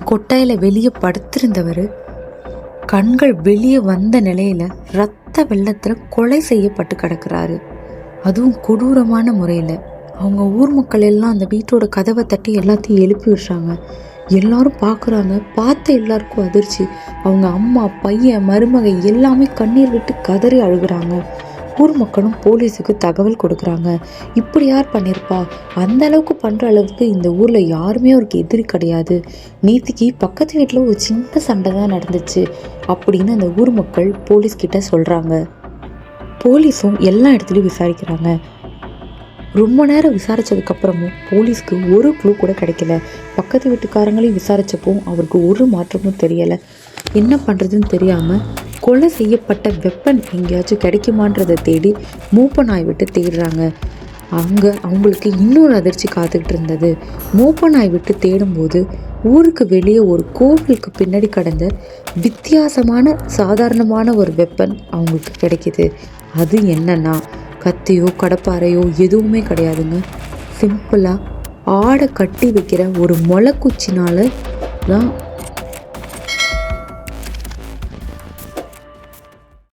கொட்டாயில வெளியே படுத்திருந்தவர் கண்கள் வெளியே வந்த நிலையில ரத்த வெள்ளத்துல கொலை செய்யப்பட்டு கிடக்குறாரு. அதுவும் கொடூரமான முறையில. அவங்க ஊர் மக்கள் எல்லாம் அந்த வீட்டோட கதவை தட்டி எல்லாத்தையும் எழுப்பி விடுறாங்க. எல்லாரும் பார்க்குறாங்க. பார்த்த எல்லாருக்கும் அதிர்ச்சி. அவங்க அம்மா, பையன், மருமகை எல்லாமே கண்ணீர் விட்டு கதறி அழுகுறாங்க. ஊர் மக்களும் போலீஸுக்கு தகவல் கொடுக்குறாங்க. இப்படி யார் பண்ணியிருப்பா? அந்த அளவுக்கு பண்ணுற அளவுக்கு இந்த ஊரில் யாருமே அவருக்கு எதிரி கிடையாது. நேற்றுக்கு பக்கத்து வீட்டில் ஒரு சின்ன சண்டை தான் நடந்துச்சு அப்படின்னு அந்த ஊர் மக்கள் போலீஸ்கிட்ட சொல்கிறாங்க. போலீஸும் எல்லா இடத்துலையும் விசாரிக்கிறாங்க. ரொம்ப நேரம் விசாரித்ததுக்கப்புறமும் போலீஸ்க்கு ஒரு க்ளூ கூட கிடைக்கல. பக்கத்து வீட்டுக்காரங்களையும் விசாரித்தப்போ அவருக்கு ஒரு மாற்றமும் தெரியலை. என்ன பண்ணுறதுன்னு தெரியாமல் கொலை செய்யப்பட்ட வெப்பன் எங்கேயாச்சும் கிடைக்குமான்றதை தேடி மூப்பநாய் விட்டு தேடுறாங்க. அங்கே அவங்களுக்கு இன்னொரு அதிர்ச்சி காத்துக்கிட்டு இருந்தது. மூப்பநாய் விட்டு தேடும்போது ஊருக்கு வெளியே ஒரு கோவிலுக்கு பின்னாடி கடந்த வித்தியாசமான சாதாரணமான ஒரு வெப்பன் அவங்களுக்கு கிடைக்கிது. அது என்னன்னா கத்தியோ கடப்பாறையோ எதுவுமே கிடையாதுங்க. சிம்பிளாக ஆடை கட்டி வைக்கிற ஒரு முளைக்குச்சினால தான்